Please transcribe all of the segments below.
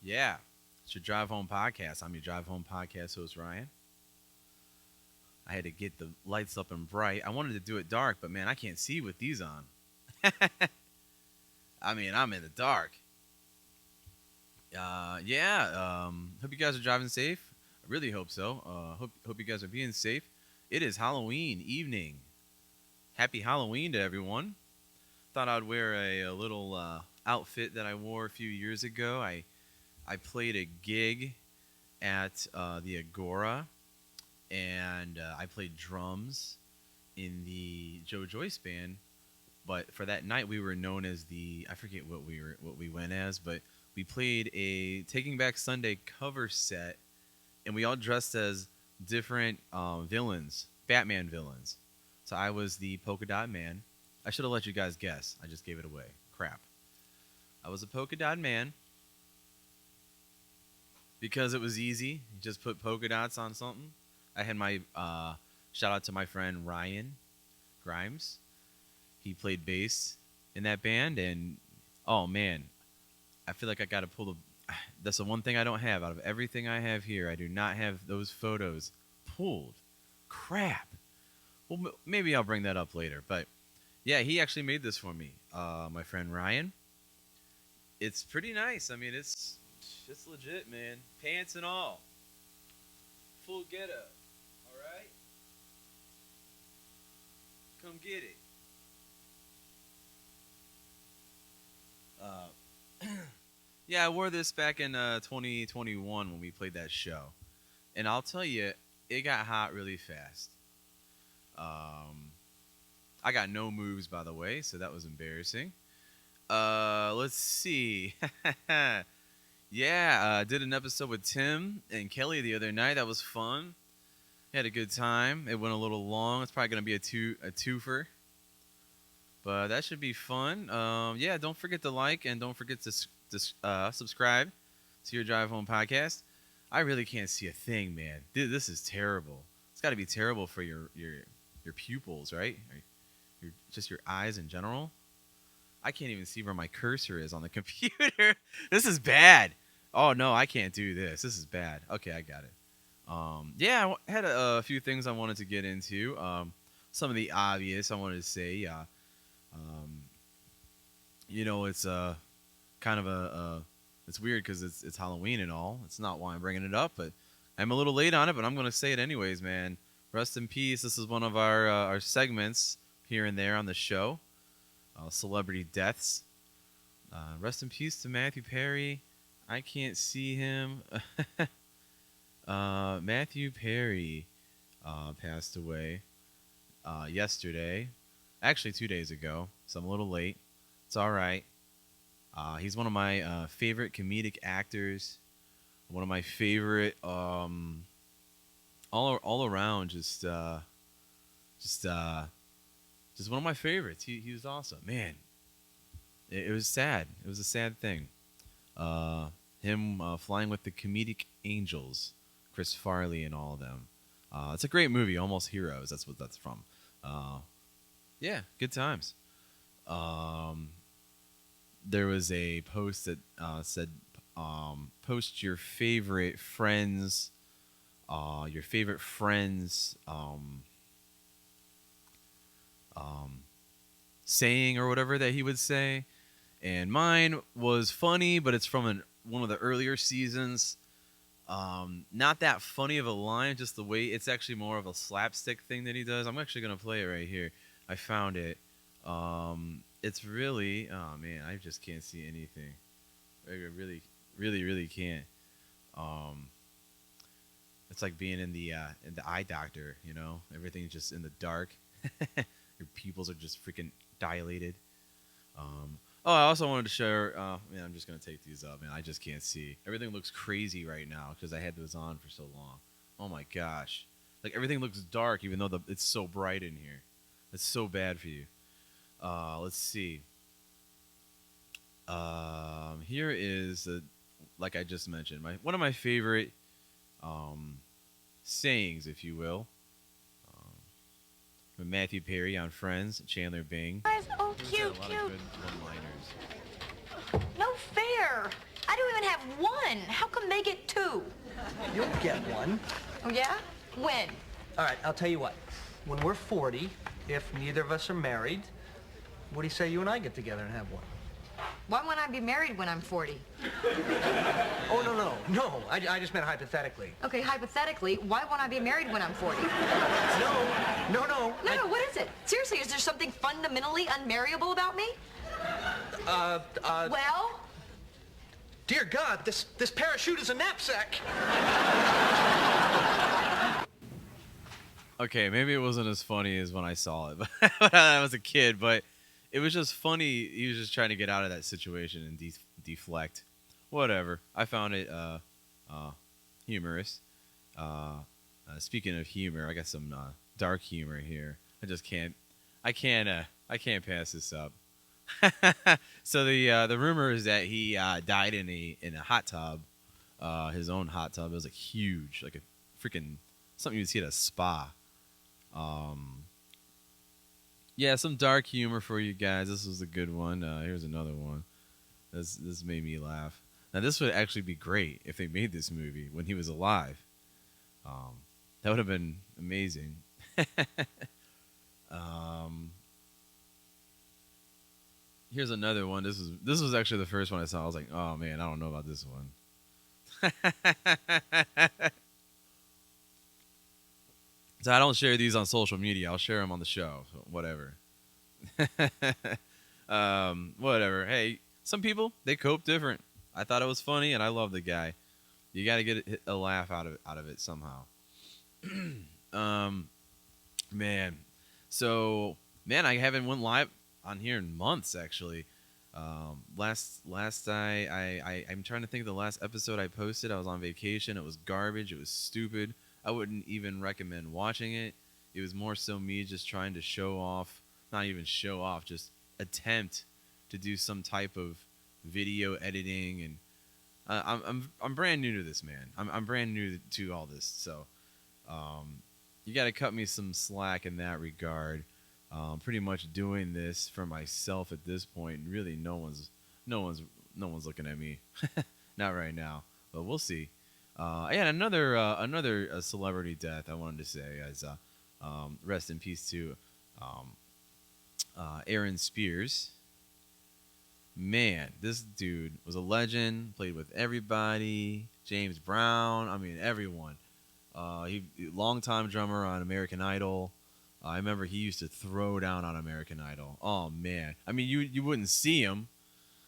Yeah, it's your Drive Home Podcast. I'm your Drive Home Podcast host, Ryan. I had to get the lights up and bright. I wanted to do it dark, but man, I can't see with these on. I mean, I'm in the dark. Yeah. Hope you guys are driving safe. I really hope so. Hope you guys are being safe. It is Halloween evening. Happy Halloween to everyone. Thought I'd wear a little outfit that I wore a few years ago. I played a gig at the Agora, and I played drums in the Joe Joyce band. But for that night, we were known as the I forget what we went as, but we played a Taking Back Sunday cover set, and we all dressed as different villains, Batman villains. So I was the Polka Dot Man. I should have let you guys guess. I just gave it away. Crap. I was a Polka Dot Man because it was easy. You just put polka dots on something. I had my shout out to my friend Ryan Grimes. He played bass in that band, and oh man, I feel like I got to pull the. That's the one thing I don't have out of everything I have here. I do not have those photos pulled. Crap. Well, maybe I'll bring that up later. But yeah, he actually made this for me. My friend Ryan. It's pretty nice. I mean, it's legit, man. Pants and all. Full get up. All right? Come get it. Yeah, I wore this back in 2021 when we played that show. And I'll tell you, it got hot really fast. Um, I got no moves, by the way, so that was embarrassing. Let's see. Yeah, did an episode with Tim and Kelly the other night. That was fun. Had a good time. It went a little long. It's probably gonna be a twofer, but that should be fun. Yeah, don't forget to like and don't forget to subscribe to your Drive Home podcast. I really can't see a thing, man. This is terrible. It's got to be terrible for your pupils, right? Just your eyes in general. I can't even see where my cursor is on the computer. This is bad. Oh no, I can't do this. This is bad. Okay, I got it. Yeah, I had a few things I wanted to get into. Some of the obvious I wanted to say. Um, it's kind of it's weird because it's Halloween and all. It's not why I'm bringing it up, but I'm a little late on it. But I'm gonna say it anyways, man. Rest in peace. This is one of our segments here and there on the show. Celebrity deaths. Rest in peace to Matthew Perry. I can't see him. Matthew Perry passed away yesterday. Actually, 2 days ago. So I'm a little late. It's all right. He's one of my favorite comedic actors. One of my favorite all around just one of my favorites. He was awesome, man. It was sad. It was a sad thing. Him flying with the comedic angels, Chris Farley and all of them. It's a great movie, Almost Heroes. That's what that's from. Yeah, good times. There was a post that said, "Post your favorite friends, your favorite friends." Saying or whatever that he would say, and mine was funny, but it's from one of the earlier seasons. Not that funny of a line, just the way it's actually more of a slapstick thing that he does. I'm actually gonna play it right here. I found it. It's really, oh man, I just can't see anything. I really can't. Um, it's like being in the eye doctor. Everything's just in the dark. Your pupils are just freaking dilated. Oh, I also wanted to share. Man, I'm just gonna take these up, man. I just can't see. Everything looks crazy right now because I had those on for so long. Oh my gosh, like everything looks dark, even though it's so bright in here. It's so bad for you. Let's see. Here is like I just mentioned, one of my favorite sayings, if you will. With Matthew Perry on Friends, Chandler Bing. Guys, oh, He always had cute, a lot of cute. good one-liners. No fair. I don't even have one. How come they get two? You'll get one. Oh, yeah? When? All right, I'll tell you what. When we're 40, if neither of us are married, what do you say you and I get together and have one? Why won't I be married when I'm 40? Oh, no. I just meant hypothetically. Okay, hypothetically, why won't I be married when I'm 40? No. No, what is it? Seriously, is there something fundamentally unmarriable about me? Well? Dear God, this parachute is a knapsack. Okay, maybe it wasn't as funny as when I saw it when I was a kid, but it was just funny. He was just trying to get out of that situation and deflect. Whatever. I found it humorous. Speaking of humor, I got some dark humor here. I can't pass this up. So the rumor is that he died in a hot tub, his own hot tub. It was like huge, like a freaking something you'd see at a spa. Yeah, some dark humor for you guys. This was a good one. Here's another one. This made me laugh. Now this would actually be great if they made this movie when he was alive. That would have been amazing. Here's another one. This was actually the first one I saw. I was like, oh man, I don't know about this one. So I don't share these on social media. I'll share them on the show. So whatever. Whatever. Hey, some people, they cope different. I thought it was funny, and I love the guy. You got to get a laugh out of it somehow. Man. So, man, I haven't went live on here in months, actually. I'm trying to think of the last episode I posted. I was on vacation. It was garbage. It was stupid. I wouldn't even recommend watching it. It was more so me just trying to show off, not even show off, just attempt to do some type of video editing. And I'm brand new to this, man. I'm brand new to all this, so you got to cut me some slack in that regard. Pretty much doing this for myself at this point. Really, no one's looking at me, not right now, but we'll see. And another celebrity death I wanted to say is rest in peace to Aaron Spears. Man, this dude was a legend. Played with everybody. James Brown. I mean, everyone. He longtime drummer on American Idol. I remember he used to throw down on American Idol. Oh man, I mean you wouldn't see him.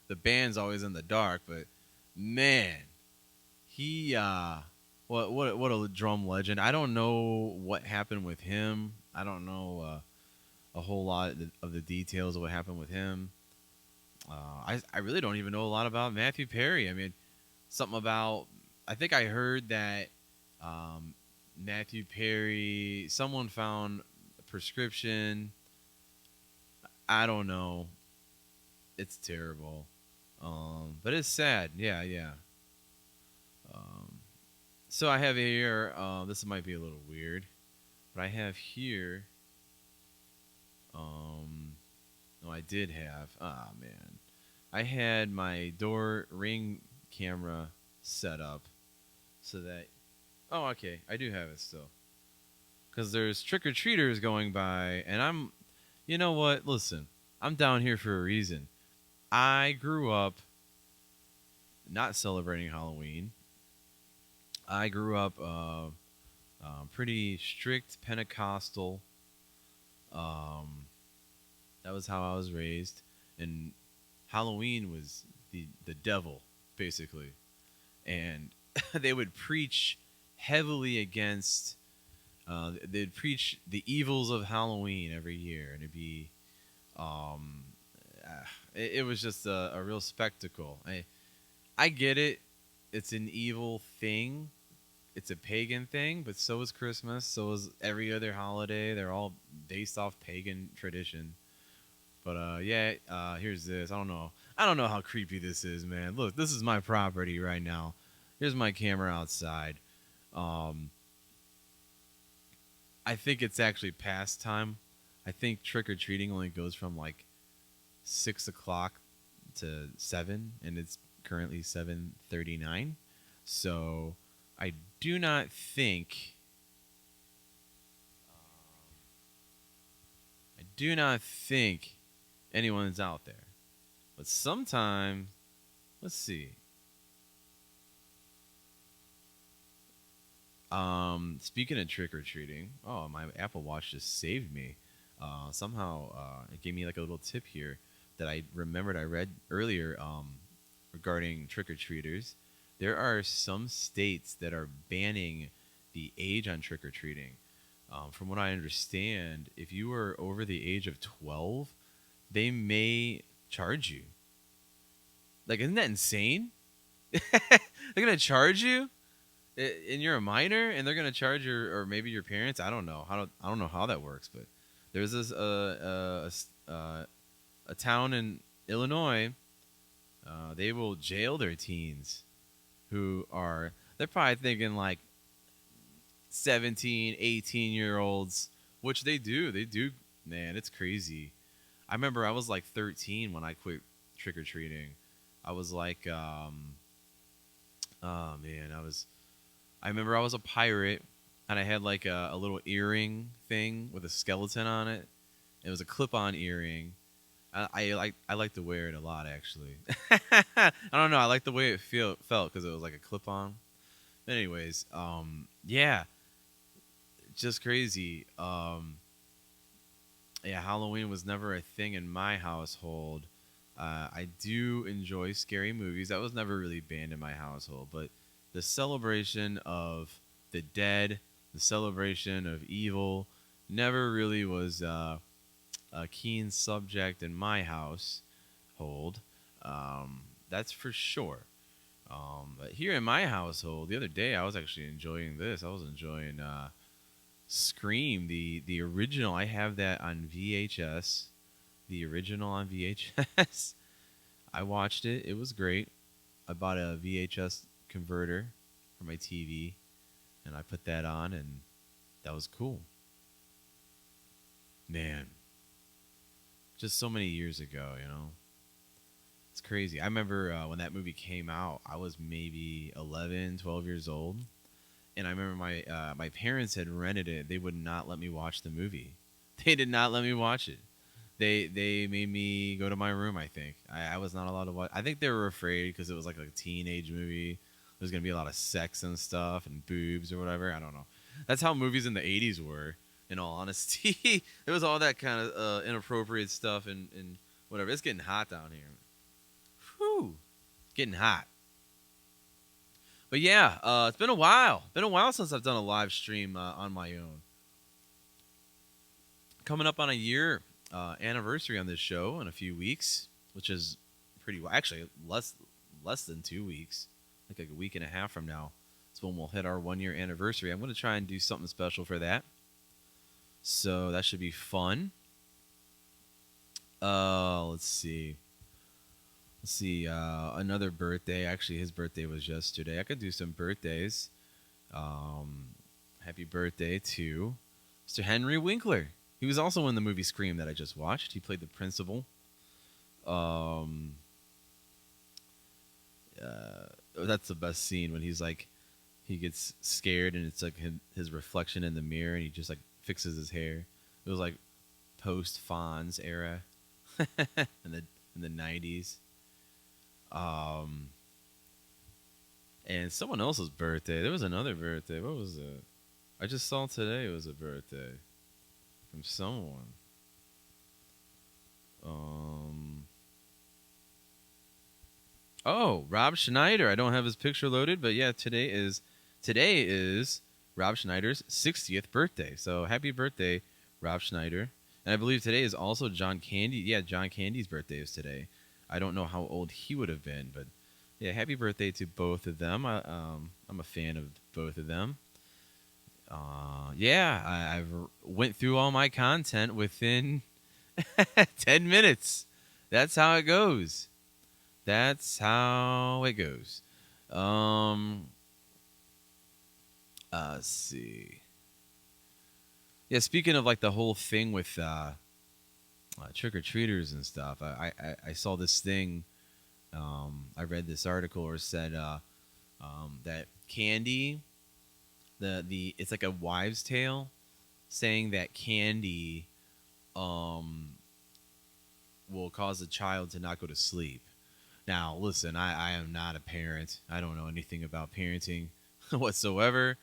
The band's always in the dark, but man, he what a drum legend. I don't know what happened with him. I don't know a whole lot of the details of what happened with him. I really don't even know a lot about Matthew Perry. I mean, something about, I think I heard that Matthew Perry, someone found a prescription. I don't know. It's terrible. But it's sad. Yeah. So I have here, this might be a little weird, but I have here, no, I did have, man. I had my door ring camera set up so that, oh, okay, I do have it still. Because there's trick-or-treaters going by, and you know what, listen, I'm down here for a reason. I grew up not celebrating Halloween. I grew up pretty strict Pentecostal. That was how I was raised, and Halloween was the devil, basically, and they would preach heavily against. They'd preach the evils of Halloween every year, and it'd be, it was just a real spectacle. I get it. It's an evil thing. It's a pagan thing, but so is Christmas. So is every other holiday. They're all based off pagan tradition. But here's this. I don't know how creepy this is, man. Look, this is my property right now. Here's my camera outside. I think it's actually past time. I think trick-or-treating only goes from like 6 o'clock to 7, and it's currently 7:39. So I do not think anyone's out there. But sometime, let's see. Speaking of trick or treating, oh, my Apple Watch just saved me. Somehow, it gave me like a little tip here that I remembered I read earlier regarding trick or treaters. There are some states that are banning the age on trick or treating. From what I understand, if you are over the age of 12, they may charge you. Like, isn't that insane? They're gonna charge you, and you're a minor, and they're gonna charge your, or maybe your parents. I don't know I don't know how that works, but there's this a town in Illinois. They will jail their teens who are, they're probably thinking like 17, 18-year-olds, which they do. They do, man. It's crazy. I remember I was like 13 when I quit trick or treating. I was like, oh man, I remember I was a pirate, and I had like a little earring thing with a skeleton on it. It was a clip-on earring. I like to wear it a lot, actually. I don't know. I like the way it felt because it was like a clip-on. Anyways, yeah, just crazy. Yeah, Halloween was never a thing in my household. I do enjoy scary movies. That was never really banned in my household, but the celebration of the dead, the celebration of evil, never really was a keen subject in my household. That's for sure. But here in my household, the other day I was actually enjoying this. I was enjoying Scream, the original. I have that on VHS. The original on VHS. I watched it. It was great. I bought a VHS converter for my TV, and I put that on, and that was cool. Man, just so many years ago, you know. It's crazy. I remember when that movie came out, I was maybe 11, 12 years old. And I remember my parents had rented it. They would not let me watch the movie. They did not let me watch it. They made me go to my room, I think. I was not allowed to watch. I think they were afraid because it was like a teenage movie. There's going to be a lot of sex and stuff and boobs or whatever. I don't know. That's how movies in the 80s were, in all honesty. There was all that kind of inappropriate stuff and whatever. It's getting hot down here. Whew. Getting hot. But yeah, it's been a while. Been a while since I've done a live stream on my own. Coming up on a year anniversary on this show in a few weeks, which is pretty, actually less than 2 weeks, like a week and a half from now. That's when we'll hit our 1 year anniversary. I'm going to try and do something special for that. So that should be fun. Let's see. Another birthday. Actually, his birthday was yesterday. I could do some birthdays. Happy birthday to Mr. Henry Winkler. He was also in the movie Scream that I just watched. He played the principal. That's the best scene when he's like, he gets scared and it's like his reflection in the mirror and he just like fixes his hair. It was like post Fonz era in the 90s. And someone else's birthday. There was another birthday. What was it? I just saw today it was a birthday from someone. Oh, Rob Schneider. I don't have his picture loaded, but yeah, today is Rob Schneider's 60th birthday. So happy birthday, Rob Schneider. And I believe today is also John Candy. Yeah, John Candy's birthday is today. I don't know how old he would have been, but yeah, happy birthday to both of them. I'm a fan of both of them. Yeah, I've went through all my content within 10 minutes. That's how it goes. Let's see. Yeah, speaking of like the whole thing with trick-or-treaters and stuff, I saw this thing I read this article or said that candy, the it's like a wives' tale, saying that candy will cause a child to not go to sleep. Now, listen, I am not a parent. I don't know anything about parenting whatsoever,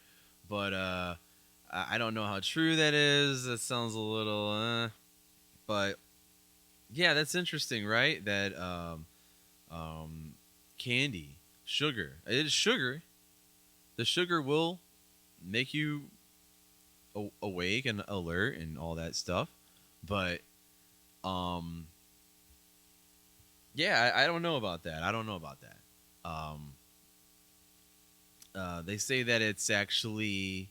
but I don't know how true that is. That sounds a little, but yeah, that's interesting, right? That candy, sugar, it is sugar. The sugar will make you awake and alert and all that stuff, but um, yeah, I don't know about that. I don't know about that. Um, they say that it's actually.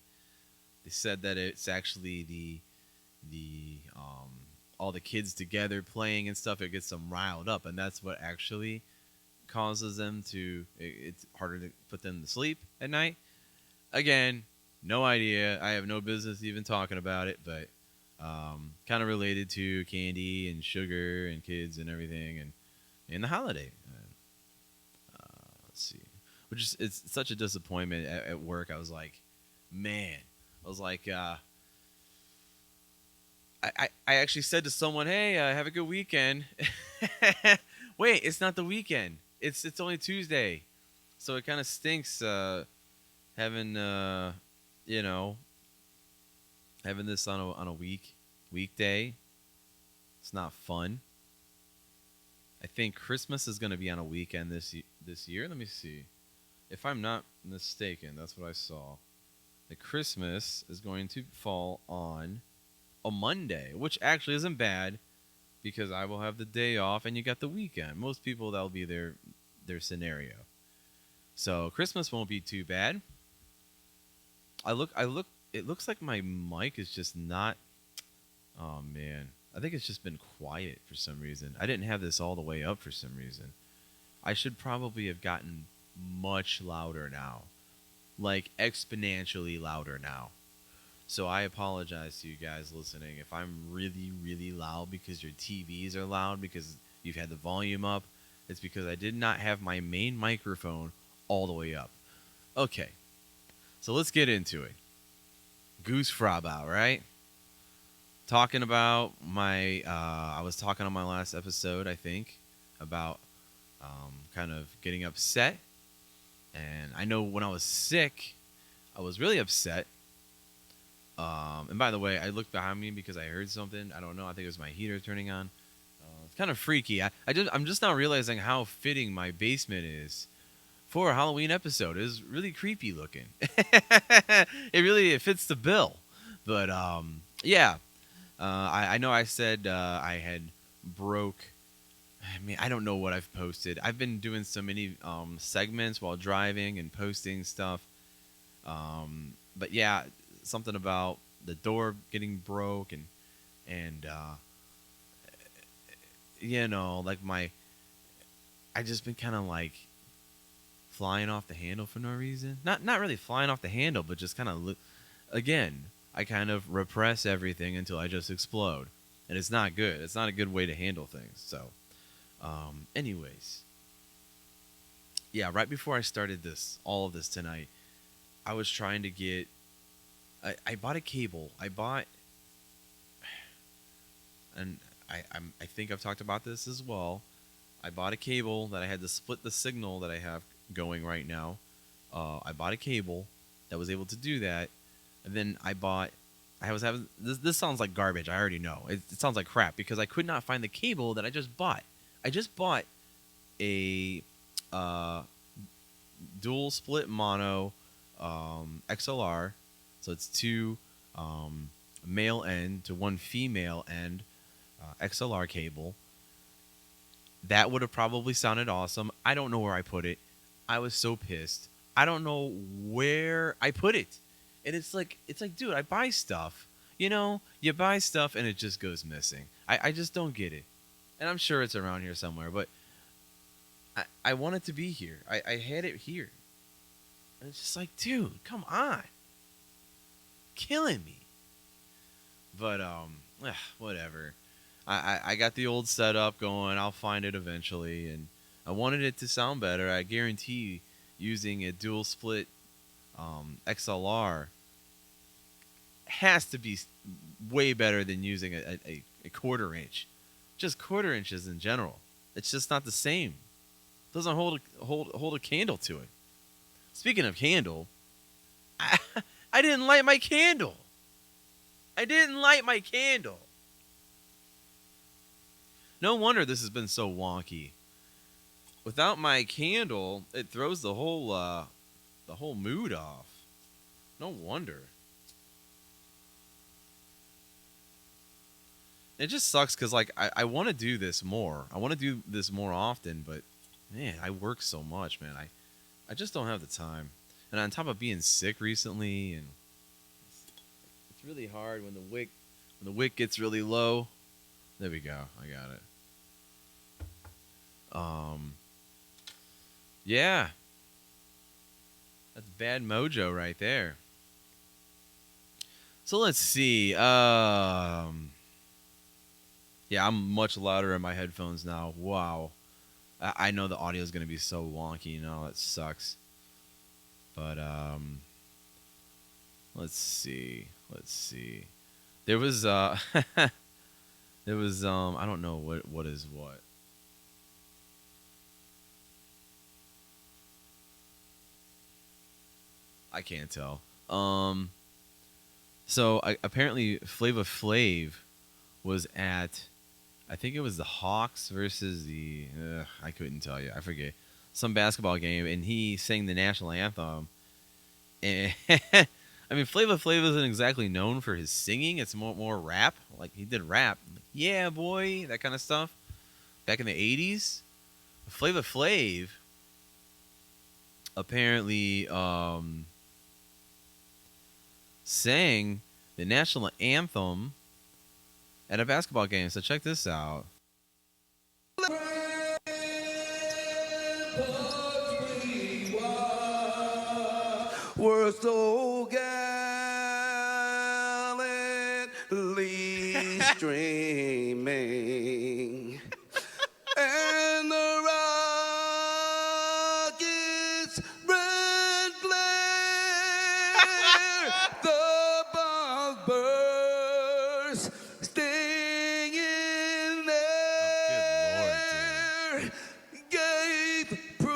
They said that it's actually the all the kids together playing and stuff. It gets them riled up, and that's what actually causes them to. It's harder to put them to sleep at night. Again, no idea. I have no business even talking about it, but kind of related to candy and sugar and kids and everything, and the holiday. Let's see, which is it's such a disappointment at work. I was like, man, I was like, I actually said to someone, hey, have a good weekend. Wait, it's not the weekend. It's only Tuesday, so it kind of stinks having you know having this on a weekday. It's not fun. I think Christmas is going to be on a weekend this year. Let me see. If I'm not mistaken, that's what I saw. The Christmas is going to fall on a Monday, which actually isn't bad because I will have the day off and you got the weekend. Most people, that'll be their scenario. So Christmas won't be too bad. I look. It looks like my mic is just not. Oh man, I think it's just been quiet for some reason. I didn't have this all the way up for some reason. I should probably have gotten much louder now, like exponentially louder now. So I apologize to you guys listening if I'm really, really loud because your TVs are loud because you've had the volume up. It's because I did not have my main microphone all the way up. Okay, so let's get into it. Goose Frabau, right? Talking about my, I was talking on my last episode, I think, about kind of getting upset. And I know when I was sick, I was really upset. And by the way, I looked behind me because I heard something. I don't know. I think it was my heater turning on. It's kind of freaky. I'm just now realizing how fitting my basement is for a Halloween episode. It is really creepy looking. It fits the bill. But yeah, I know I said I had broke. I mean, I don't know what I've posted. I've been doing so many segments while driving and posting stuff. But yeah, something about the door getting broke and you know, like I just been kind of like flying off the handle for no reason. Not really flying off the handle, but just kind of again, I kind of repress everything until I just explode. And it's not good. It's not a good way to handle things. So, anyways, yeah, right before I started all of this tonight, I was trying to get, I bought a cable. And I think I've talked about this as well. I bought a cable that I had to split the signal that I have going right now. I bought a cable that was able to do that. And then I was having, this sounds like garbage. I already know. It sounds like crap because I could not find the cable that I just bought. I just bought a dual split mono XLR. So it's two male end to one female end XLR cable. That would have probably sounded awesome. I don't know where I put it. I was so pissed. I don't know where I put it. And it's like, dude, I buy stuff. You know, you buy stuff and it just goes missing. I just don't get it. And I'm sure it's around here somewhere, but I want it to be here. I had it here. And it's just like, dude, come on. Killing me. But, whatever. I got the old setup going. I'll find it eventually. And I wanted it to sound better. I guarantee using a dual split XLR has to be way better than using a quarter inch. Just quarter inches in general. It's just not the same. Doesn't hold a candle to it. Speaking of candle, I didn't light my candle. I didn't light my candle. No wonder this has been so wonky. Without my candle, it throws the whole mood off. No wonder. It just sucks because like I want to do this more. I want to do this more often, but man, I work so much, man. I just don't have the time. And on top of being sick recently, and it's really hard when the wick gets really low. There we go. I got it. Yeah. That's bad mojo right there. So let's see. Yeah, I'm much louder in my headphones now. Wow. I know the audio is going to be so wonky, you know, that sucks. But let's see. There was I don't know what is what. I can't tell. So apparently Flava Flav was at, I think it was the Hawks versus the, I couldn't tell you, I forget, some basketball game, and he sang the national anthem. And I mean, Flava Flav isn't exactly known for his singing. It's more rap. Like, he did rap. Yeah, boy, that kind of stuff. Back in the 80s. Flava Flav apparently sang the national anthem at a basketball game. So check this out. We're so gallantly streaming, and the rockets red glare, the bombs burst, stinging there, gave proof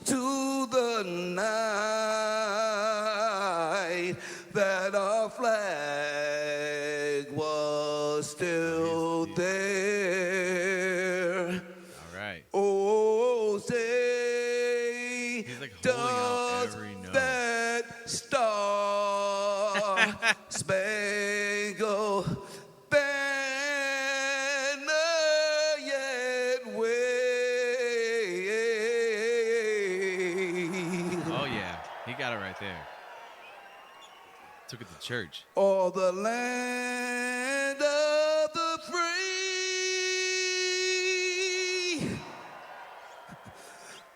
to the night that our flag was still there. All right. Oh, say, He's like holding out does every note. that star spangled banner yet wave? Oh yeah, he got it right there. Took it to church. Or the land of the free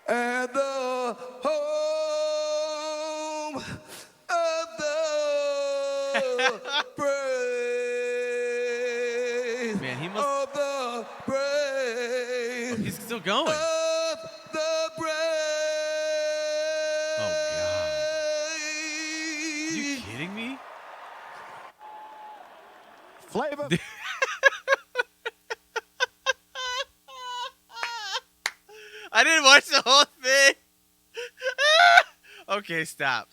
and the home of the brave. Man, he must. Of the brave. He's still going. Of the brave. Oh God. Are you kidding me? Flavor. I didn't watch the whole thing. Okay, stop.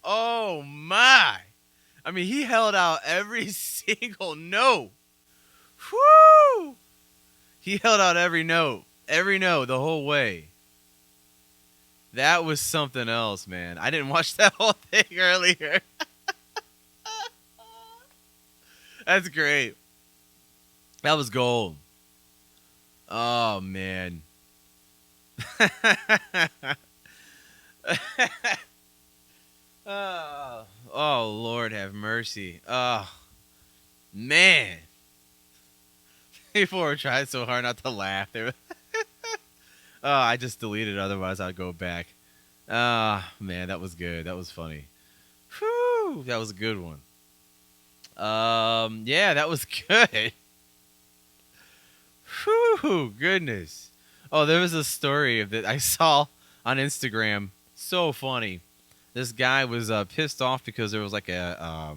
Oh my. I mean, he held out every single note. Whoo! He held out every note the whole way. That was something else, man. I didn't watch that whole thing earlier. That's great. That was gold. Oh, man. Oh, Lord have mercy. Oh, man. People were trying so hard not to laugh. They were oh, I just deleted it. Otherwise, I'd go back. Ah, man, that was good. That was funny. Whew, that was a good one. Yeah, that was good. Whew, goodness. Oh, there was a story of that I saw on Instagram. So funny. This guy was pissed off because there was like a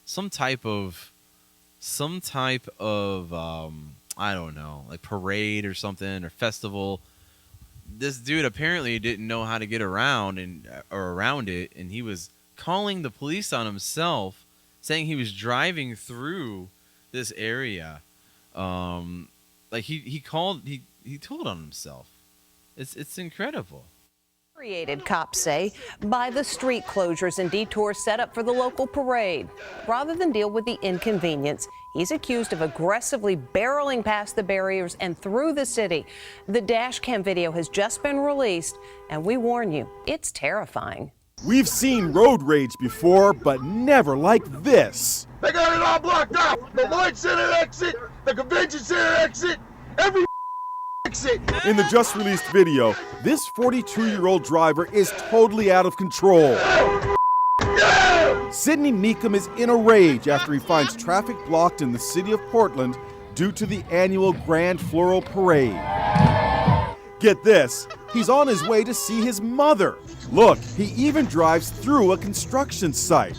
some type of I don't know, like parade or something or festival. This dude apparently didn't know how to get around or around it, and he was calling the police on himself, saying he was driving through this area. Like he told on himself. It's incredible. Created, cops say, by the street closures and detours set up for the local parade. Rather than deal with the inconvenience, he's accused of aggressively barreling past the barriers and through the city. The dash cam video has just been released, and we warn you, it's terrifying. We've seen road rage before, but never like this. They got it all blocked out. The Lloyd Center exit, the Convention Center exit, every exit. In the just released video, this 42-year-old driver is totally out of control. Sidney Meekum is in a rage after he finds traffic blocked in the city of Portland due to the annual Grand Floral Parade. Get this, he's on his way to see his mother. Look, he even drives through a construction site.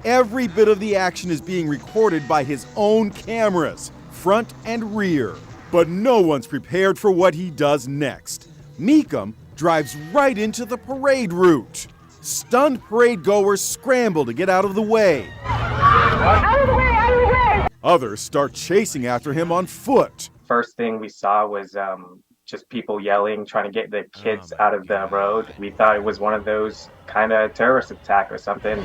Every bit of the action is being recorded by his own cameras, front and rear. But no one's prepared for what he does next. Meekum drives right into the parade route. Stunned parade goers scramble to get out of the way. Out of the way, out of the way! Others start chasing after him on foot. First thing we saw was just people yelling, trying to get the kids out of the road. We thought it was one of those kind of terrorist attack or something.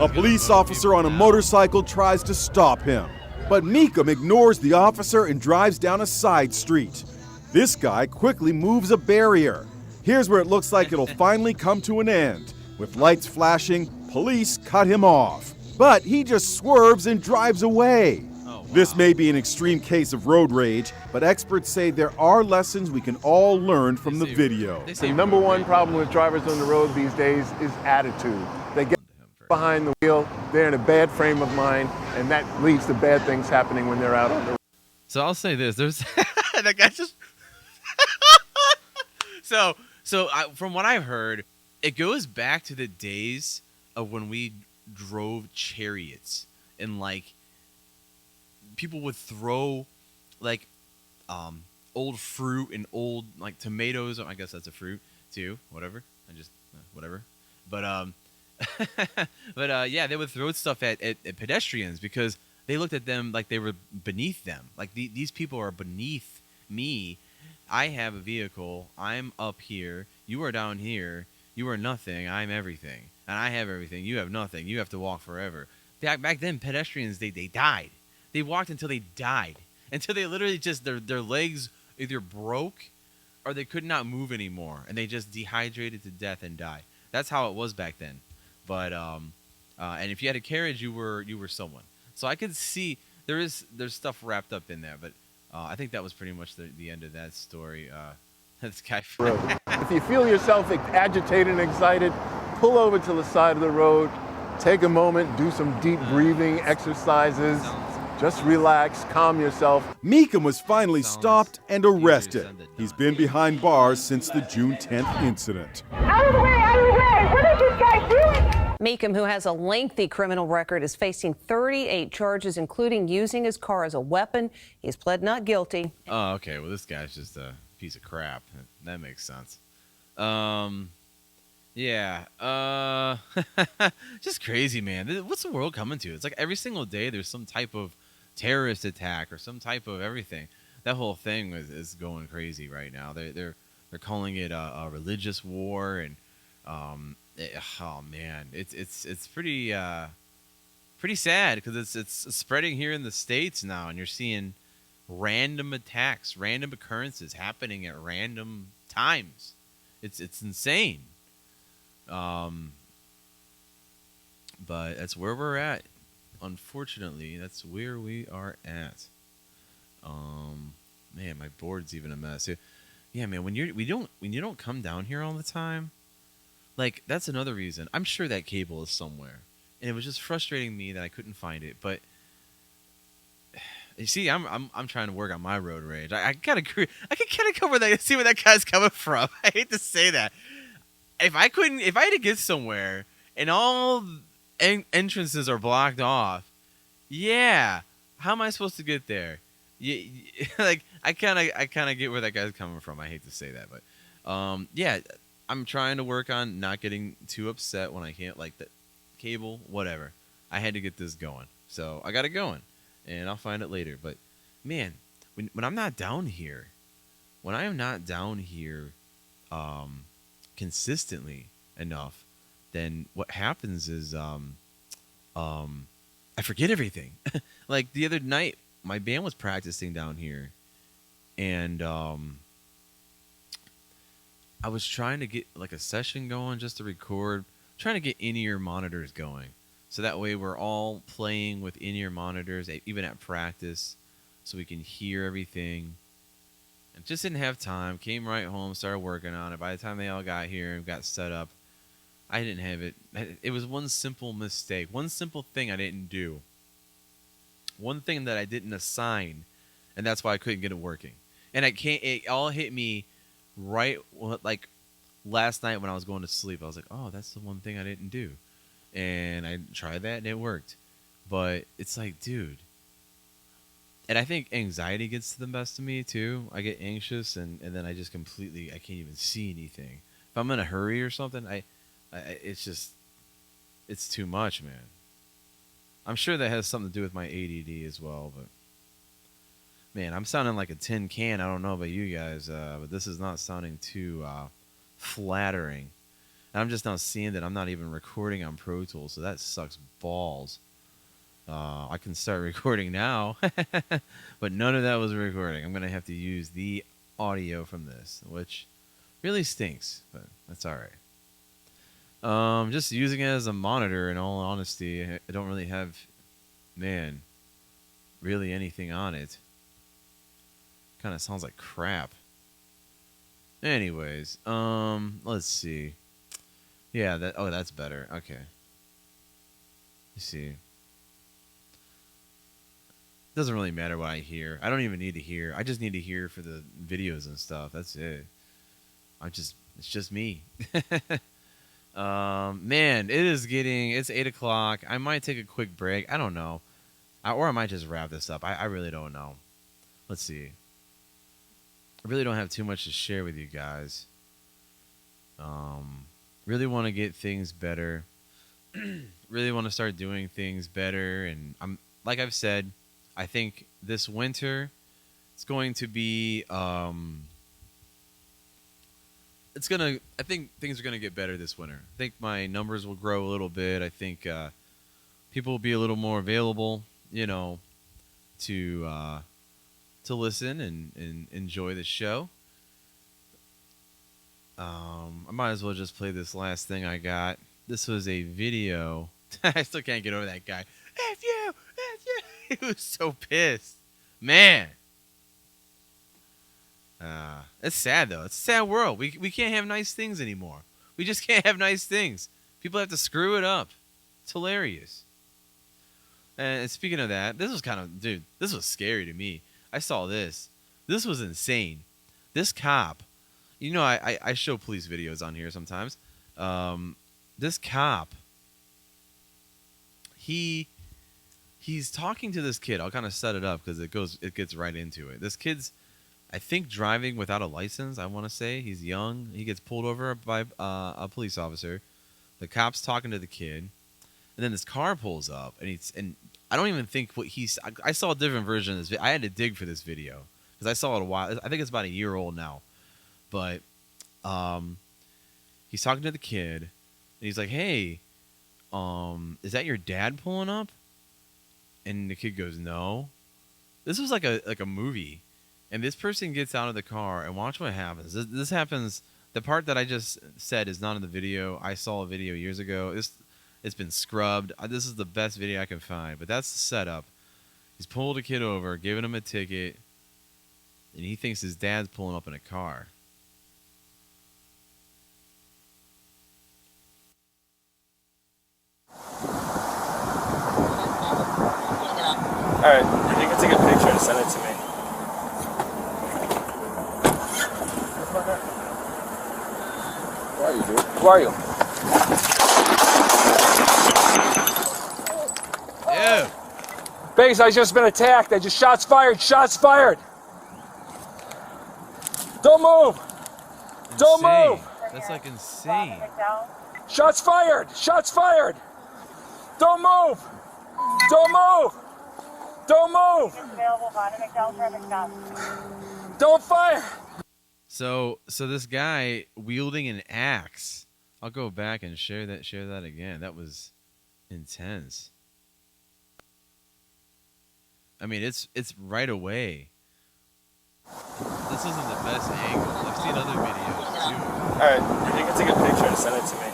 A police officer on a motorcycle tries to stop him, but Meekum ignores the officer and drives down a side street. This guy quickly moves a barrier. Here's where it looks like it'll finally come to an end. With lights flashing, police cut him off. But he just swerves and drives away. This may be an extreme case of road rage, but experts say there are lessons we can all learn from the video. The number one problem with drivers on the road these days is attitude. They get behind the wheel, they're in a bad frame of mind, and that leads to bad things happening when they're out on the road. So I'll say this: there's that guy just. From what I've heard, it goes back to the days of when we drove chariots and like people would throw like old fruit and old like tomatoes. I guess that's a fruit too. Whatever. Whatever. But yeah, they would throw stuff at pedestrians because they looked at them like they were beneath them. Like these people are beneath me. I have a vehicle. I'm up here. You are down here. You are nothing. I'm everything. And I have everything. You have nothing. You have to walk forever. Back then, pedestrians, they died. They walked until they died. Until they literally just, their legs either broke or they could not move anymore. And they just dehydrated to death and died. That's how it was back then. But, and if you had a carriage, you were someone. So I could see there's stuff wrapped up in there. But I think that was pretty much the end of that story. This guy. If you feel yourself agitated and excited, pull over to the side of the road, take a moment, do some deep breathing exercises, just relax, calm yourself. Meekum was finally stopped and arrested. He's been behind bars since the June 10th incident. Out of the way, out of the way! What is this guy doing? Meekum, who has a lengthy criminal record, is facing 38 charges, including using his car as a weapon. He's pled not guilty. Oh, okay. Well, this guy's just a piece of crap. That makes sense. Yeah. Just crazy, man. What's the world coming to? It's like every single day there's some type of terrorist attack or some type of everything. That whole thing is going crazy right now. They're calling it a religious war, and oh man, it's pretty sad because it's spreading here in the States now, and you're seeing random attacks, random occurrences happening at random times. It's insane. But that's where we're at. Unfortunately, that's where we are at. Man, my board's even a mess. Yeah, man, when you don't come down here all the time, like that's another reason. I'm sure that cable is somewhere. and it was just frustrating me that I couldn't find it. But you see, I'm trying to work on my road rage. I gotta I can kind of cover that, see where that guy's coming from. I hate to say that. If I had to get somewhere and all entrances are blocked off, yeah, how am I supposed to get there? Yeah, like I kind of get where that guy's coming from. I hate to say that, but yeah, I'm trying to work on not getting too upset when I can't, like, the cable, whatever. I had to get this going, so I got it going, and I'll find it later. But man, when I'm not down here, when I am not down here, consistently enough, then what happens is I forget everything. Like the other night, my band was practicing down here, and I was trying to get like a session going just to record, trying to get in-ear monitors going, so that way we're all playing with in-ear monitors, even at practice, so we can hear everything. And just didn't have time. Came right home, started working on it. By the time they all got here and got set up, I didn't have it. It was one simple mistake, one simple thing I didn't do, one thing that I didn't assign, and that's why I couldn't get it working. And it all hit me right, like, last night when I was going to sleep. I was like, oh, that's the one thing I didn't do. And I tried that and it worked. But it's like, dude. And I think anxiety gets the best of me too. I get anxious and then I just completely, I can't even see anything. If I'm in a hurry or something, it's just, it's too much, man. I'm sure that has something to do with my ADD as well, but man, I'm sounding like a tin can. I don't know about you guys, but this is not sounding too flattering. And I'm just now seeing that I'm not even recording on Pro Tools, so that sucks balls. I can start recording now, but none of that was recording. I'm going to have to use the audio from this, which really stinks, but that's all right. Just using it as a monitor, in all honesty. I don't really have, man, really anything on it. Kind of sounds like crap. Anyways, let's see. Yeah, that's better. Okay. You see. Doesn't really matter what I hear. I don't even need to hear. I just need to hear for the videos and stuff. That's it. It's just me. Man, it's 8 o'clock. I might take a quick break. I don't know. Or I might just wrap this up. I really don't know. Let's see. I really don't have too much to share with you guys. Really want to get things better. Really want to start doing things better. And like I've said, I think this winter it's going to be I think things are going to get better this winter. I think my numbers will grow a little bit. I think people will be a little more available, to listen and enjoy the show. I might as well just play this last thing I got. This was a video. I still can't get over that guy. F you! He was so pissed. Man. It's sad, though. It's a sad world. We can't have nice things anymore. We just can't have nice things. People have to screw it up. It's hilarious. And speaking of that, this was scary to me. I saw this. This was insane. This cop, I show police videos on here sometimes. This cop, he's talking to this kid. I'll kind of set it up because it gets right into it. This kid's, I think, driving without a license. I want to say he's young. He gets pulled over by a police officer. The cop's talking to the kid, and then this car pulls up, and I don't even think what I saw a different version of this. I had to dig for this video because I saw it a while. I think it's about a year old now, but he's talking to the kid, and he's like, "Hey, is that your dad pulling up?" And the kid goes, "No." This was like a movie. And this person gets out of the car, and watch what happens. This happens. The part that I just said is not in the video. I saw a video years ago. It's been scrubbed. This is the best video I can find. But that's the setup. He's pulled a kid over, giving him a ticket, and he thinks his dad's pulling up in a car. take a picture and send it to me. Who are you, dude? Who are you? Ew. Base, I just been attacked. I just shots fired. Shots fired. Don't move. Don't Insane. move. That's like insane. Shots fired. Shots fired. Don't move. Don't move. Don't move. Don't fire. So this guy wielding an axe. I'll go back and share that again. That was intense. I mean, it's right away. This isn't the best angle. I've seen other videos too. All right, you can take a picture and send it to me.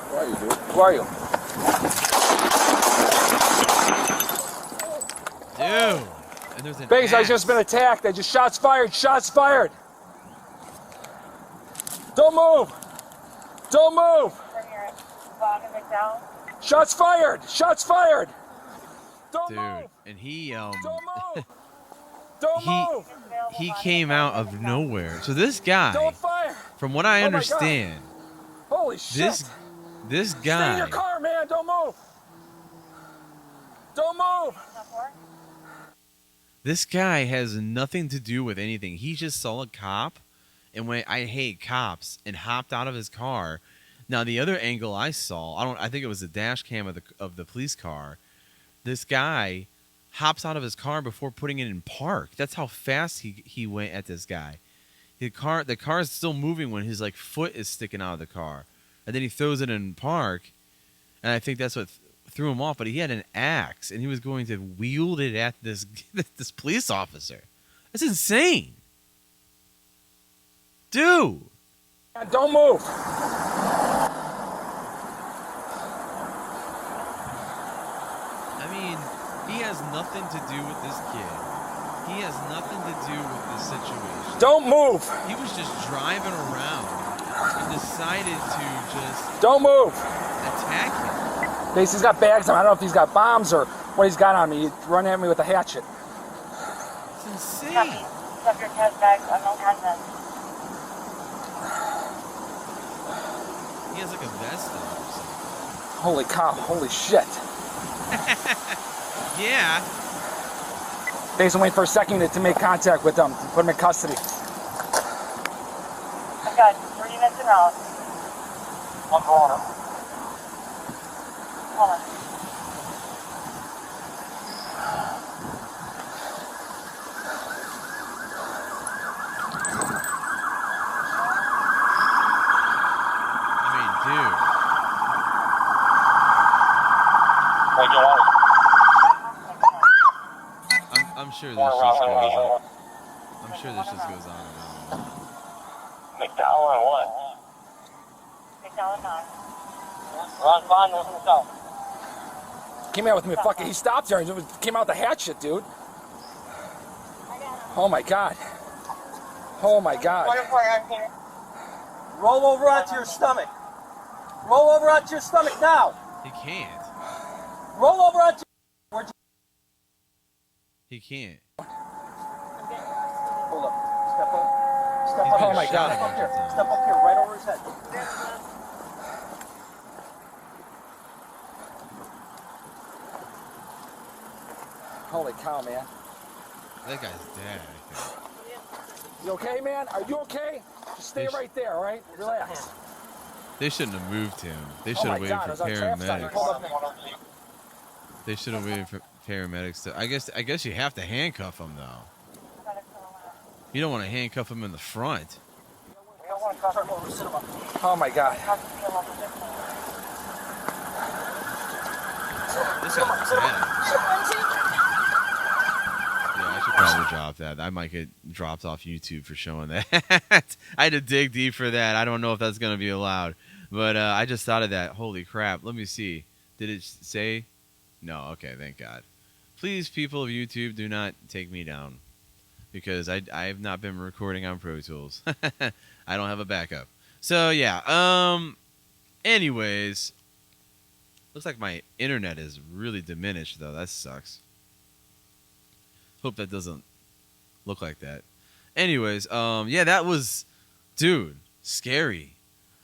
Who are you, dude? Who are you? Dude. And there's an Base, I axe. just been attacked. I just shots fired. Shots fired. Don't move. Don't move. Shots fired. Shots fired. Don't Dude, move. and he Don't move. Don't move. he came out of nowhere. So this guy, Don't fire. from what I Oh my God. understand, Holy shit. this Stay in your guy, car, man. Don't move. Don't move. this guy has nothing to do with anything. He just saw a cop, and when I hate cops, and hopped out of his car. Now the other angle I saw, I think it was the dash cam of the police car. This guy hops out of his car before putting it in park. That's how fast he went at this guy. The car is still moving when his like foot is sticking out of the car, and then he throws it in park, and I think that's what threw him off. But he had an axe, and he was going to wield it at this this police officer. That's insane, dude. Don't move. I mean, he has nothing to do with this kid. He has nothing to do with this situation. Don't move. He was just driving around and decided to just Don't move. attack him. Base, he's got bags on. I don't know if he's got bombs or what he's got on me. He's running at me with a hatchet. It's insane. He has like a vest on or something. Holy cow. Holy shit. Yeah. Base, I'm waiting for a second to make contact with them, to put him in custody. I've got 3 minutes in route. I'm calling him. Hold on. I mean, dude. What do you want? I'm sure this just goes on. I'm sure this just goes on and on. McDowell and what? McDowell 9. Ron Bond was himself. Came out with me, fucking. He stopped there and came out with a hatchet, dude. Oh my god. Oh my god. Roll over onto your stomach. Roll over onto your stomach now. He can't. Roll over onto He can't. Hold up. Step up. Step He's up. been Oh my shot God. a Step up bunch here. of times. Step up here, right over his head. Holy cow, man. That guy's dead, I think. You okay, man? Are you okay? Just stay right there, all right? Relax. They shouldn't have moved him. They Oh should my have waited god, for I was on trap stop. paramedics. Hold up. They should have waited for paramedics to. I guess you have to handcuff him though. You don't want to handcuff him in the front. Oh my god. This guy's dead. Yeah, I should probably drop that. I might get dropped off YouTube for showing that. I had to dig deep for that. I don't know if that's going to be allowed. But I just thought of that. Holy crap. Let me see. Did it say? No. Okay, thank God. Please, people of YouTube, do not take me down. Because I have not been recording on Pro Tools. I don't have a backup. So, yeah. Anyways, Looks like my internet is really diminished, though. That sucks. Hope that doesn't look like that. Anyways, yeah, that was, dude, scary.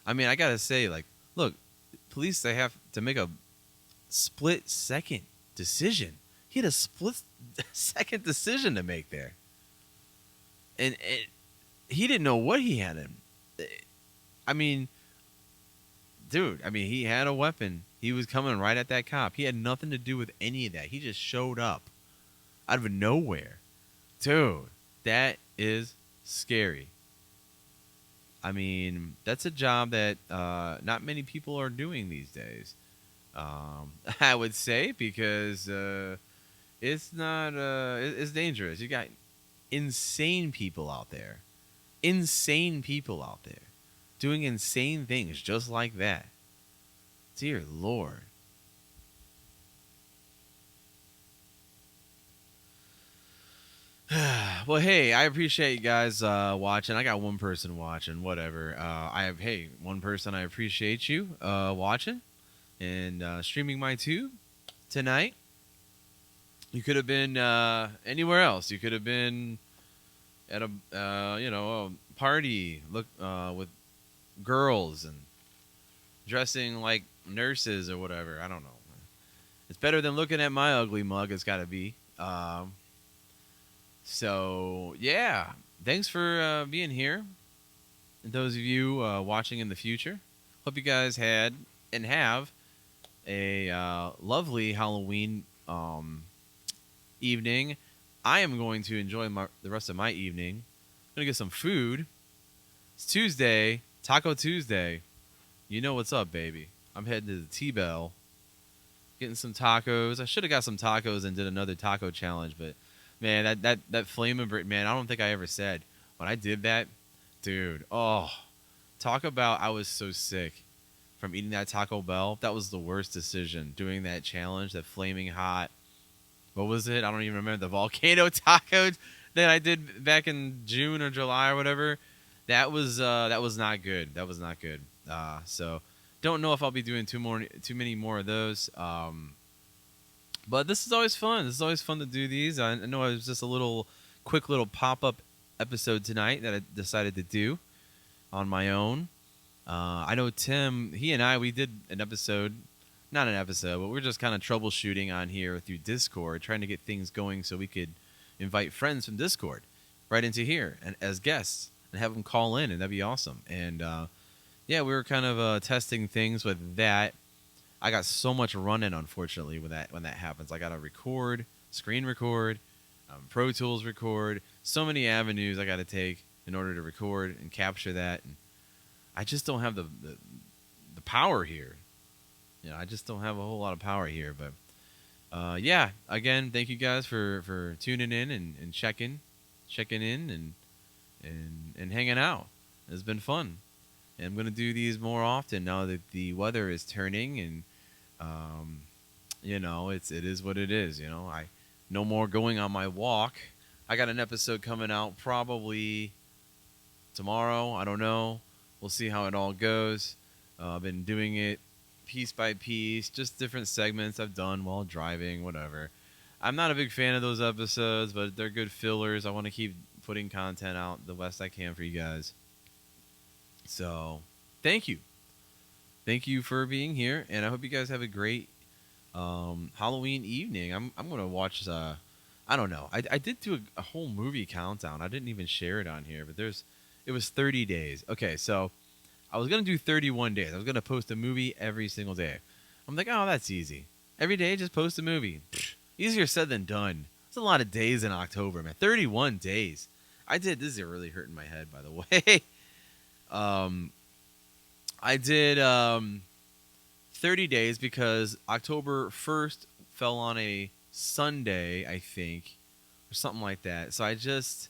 I mean, I gotta say, like, look, police, they have to make a split-second decision. He had a split-second decision to make there. And he didn't know what he had in. I mean, dude, he had a weapon. He was coming right at that cop. He had nothing to do with any of that. He just showed up out of nowhere. Dude, that is scary. I mean, that's a job that not many people are doing these days. I would say, because it's not it's dangerous. You got insane people out there. Insane people out there doing insane things just like that. Dear Lord. Well, hey, I appreciate you guys watching. I got one person watching, whatever. One person, I appreciate you watching and streaming my tube tonight. You could have been anywhere else. You could have been at a party, with girls and dressing like nurses or whatever. I don't know. It's better than looking at my ugly mug. It's got to be. So yeah, thanks for being here. And those of you watching in the future, hope you guys had and have a lovely Halloween evening. I am going to enjoy the rest of my evening. I'm gonna get some food. It's Tuesday, Taco Tuesday. You know what's up, baby. I'm heading to the T-Bell, getting some tacos. I should have got some tacos and did another taco challenge, but man, that flame and man, I don't think I ever said when I did that, dude. Oh, talk about, I was so sick from eating that Taco Bell. That was the worst decision, doing that challenge, that flaming hot. What was it? I don't even remember, the volcano tacos that I did back in June or July or whatever. That was not good. That was not good. So don't know if I'll be doing too many more of those. But this is always fun. This is always fun to do these. I know it was just a quick little pop-up episode tonight that I decided to do on my own. I know Tim, he and I, we did an episode, not an episode, but we're just kind of troubleshooting on here through Discord, trying to get things going so we could invite friends from Discord right into here and as guests and have them call in, and that'd be awesome. And yeah, we were kind of testing things with that. I got so much running, unfortunately, when that happens. I got to record, screen record, Pro Tools record, so many avenues I got to take in order to record and capture that. And I just don't have the power here. I just don't have a whole lot of power here. But yeah, again, thank you guys for tuning in and checking in and hanging out. It's been fun. And I'm going to do these more often now that the weather is turning, and it is what it is. I no more going on my walk. I got an episode coming out probably tomorrow. I don't know. We'll see how it all goes. I've been doing it piece by piece, just different segments I've done while driving, whatever. I'm not a big fan of those episodes, but they're good fillers. I want to keep putting content out the best I can for you guys. So, thank you. Thank you for being here, and I hope you guys have a great Halloween evening. I'm going to watch, I don't know. I did do a whole movie countdown. I didn't even share it on here, but it was 30 days. Okay, so I was going to do 31 days. I was going to post a movie every single day. I'm like, oh, that's easy. Every day, just post a movie. Pfft, easier said than done. It's a lot of days in October, man. 31 days. This is really hurting my head, by the way. I did 30 days because October 1st fell on a Sunday, I think, or something like that. So I just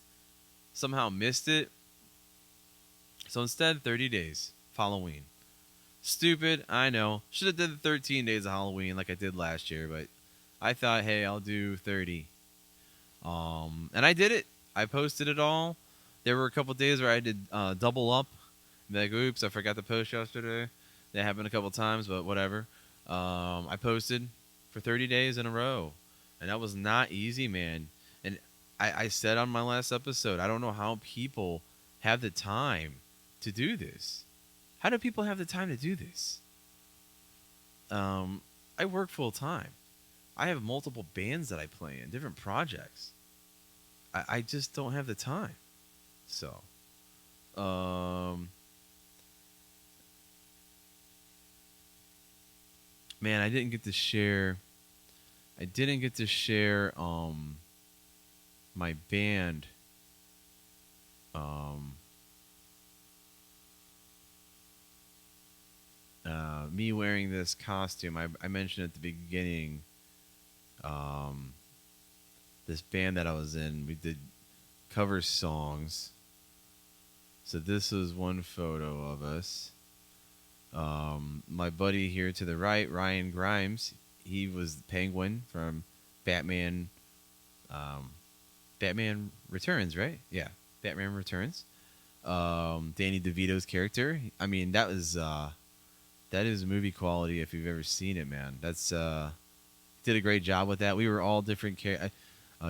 somehow missed it. So instead, 30 days, Halloween. Stupid, I know. Should have did the 13 days of Halloween like I did last year, but I thought, hey, I'll do 30. And I did it. I posted it all. There were a couple days where I did double up. Like, oops, I forgot to post yesterday. That happened a couple times, but whatever. I posted for 30 days in a row, and that was not easy, man. And I said on my last episode, I don't know how people have the time to do this. How do people have the time to do this? I work full time. I have multiple bands that I play in, different projects. I just don't have the time. So, man, I didn't get to share. My band. Me wearing this costume. I mentioned at the beginning. This band that I was in, we did cover songs. So this was one photo of us. My buddy here to the right, Ryan Grimes, he was the Penguin from Batman. Batman Returns, right? Yeah, Batman Returns. Danny DeVito's character. I mean, that is movie quality if you've ever seen it, man. That's did a great job with that. We were all different characters.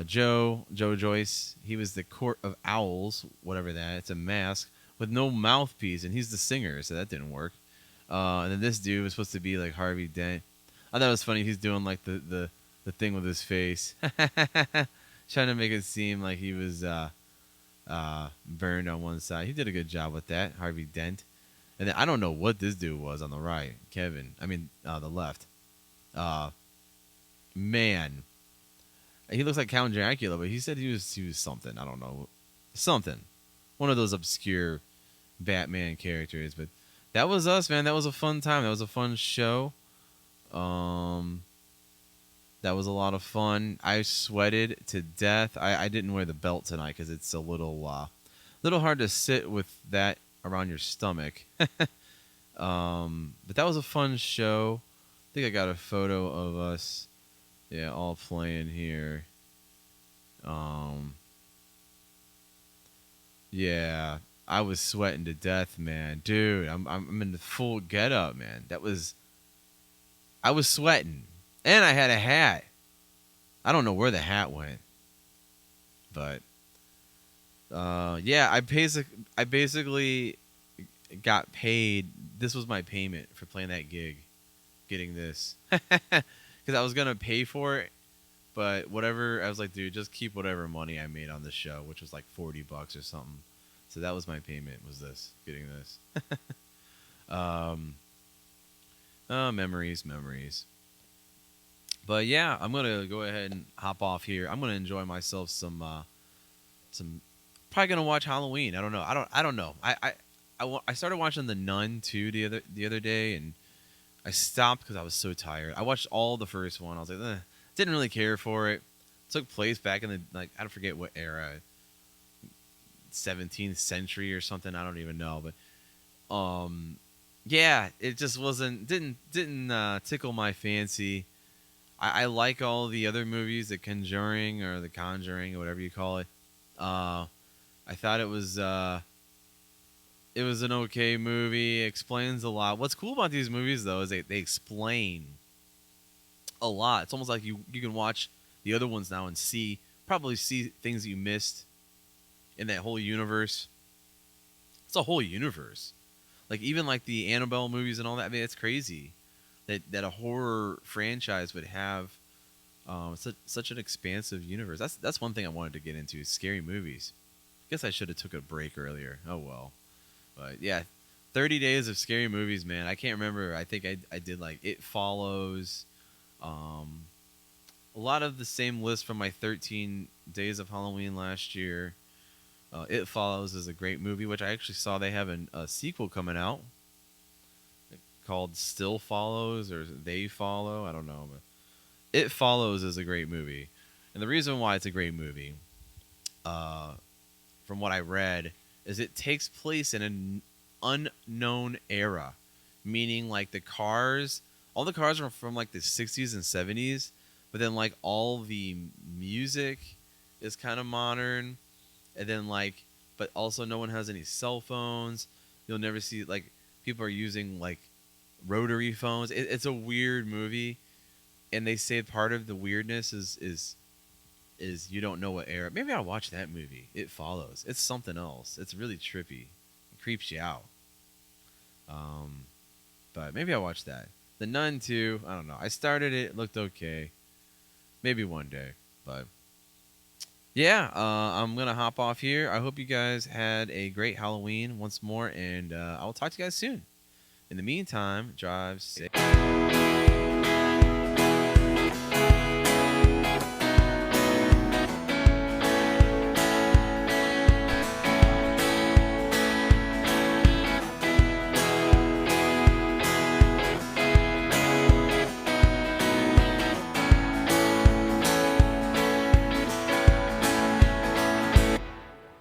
Joe Joyce, he was the Court of Owls, whatever that. It's a mask with no mouthpiece, and he's the singer, so that didn't work. And then this dude was supposed to be like Harvey Dent. I thought it was funny. He's doing like the thing with his face, trying to make it seem like he was burned on one side. He did a good job with that, Harvey Dent. And then I don't know what this dude was on the right, Kevin. I mean, the left. Man, he looks like Count Dracula, but he said he was something. I don't know, something. One of those obscure Batman characters. But that was us, man. That was a fun time. That was a fun show. That was a lot of fun. I sweated to death. I didn't wear the belt tonight because it's a little hard to sit with that around your stomach. But that was a fun show. I think I got a photo of us, yeah, all playing here. Yeah, I was sweating to death, man. Dude, I'm in the full getup, man. I was sweating, and I had a hat. I don't know where the hat went, but yeah, I basically got paid. This was my payment for playing that gig, getting this, because I was gonna pay for it, but whatever. I was like, dude, just keep whatever money I made on the show, which was like $40 or something. So that was my payment. Was this getting this? Memories. But yeah, I'm gonna go ahead and hop off here. I'm gonna enjoy myself some. Probably gonna watch Halloween. I don't know. I don't know. I started watching The Nun too the other day, and I stopped because I was so tired. I watched all the first one. I was like, didn't really care for it. It took place back in the I don't forget what era, 17th century or something. I don't even know, but yeah, it just didn't tickle my fancy. I like all the other movies, The Conjuring or The Conjuring or whatever you call it. I thought it was an okay movie. It explains a lot. What's cool about these movies though is they explain a lot. It's almost like you can watch the other ones now and probably see things you missed in that whole universe. It's a whole universe. Like even like the Annabelle movies and all that. I mean, it's crazy that a horror franchise would have such an expansive universe. That's one thing I wanted to get into is scary movies. I guess I should have took a break earlier. Oh well. But yeah, 30 days of scary movies, man. I can't remember. I think I did like It Follows. A lot of the same list from my 13 days of Halloween last year. It Follows is a great movie, which I actually saw they have a sequel coming out called Still Follows or They Follow. I don't know, but It Follows is a great movie. And the reason why it's a great movie, from what I read, is it takes place in an unknown era, meaning like all the cars are from like the 60s and 70s, but then like all the music is kind of modern, and then like, but also no one has any cell phones. You'll never see like people are using like rotary phones. It's a weird movie, and they say part of the weirdness is you don't know what era. Maybe I'll watch that movie. It Follows. It's something else. It's really trippy. It creeps you out. But maybe I'll watch that. The Nun 2, I don't know. I started it. It looked okay. Maybe one day. But yeah, I'm going to hop off here. I hope you guys had a great Halloween once more, and I'll talk to you guys soon. In the meantime, drive safe.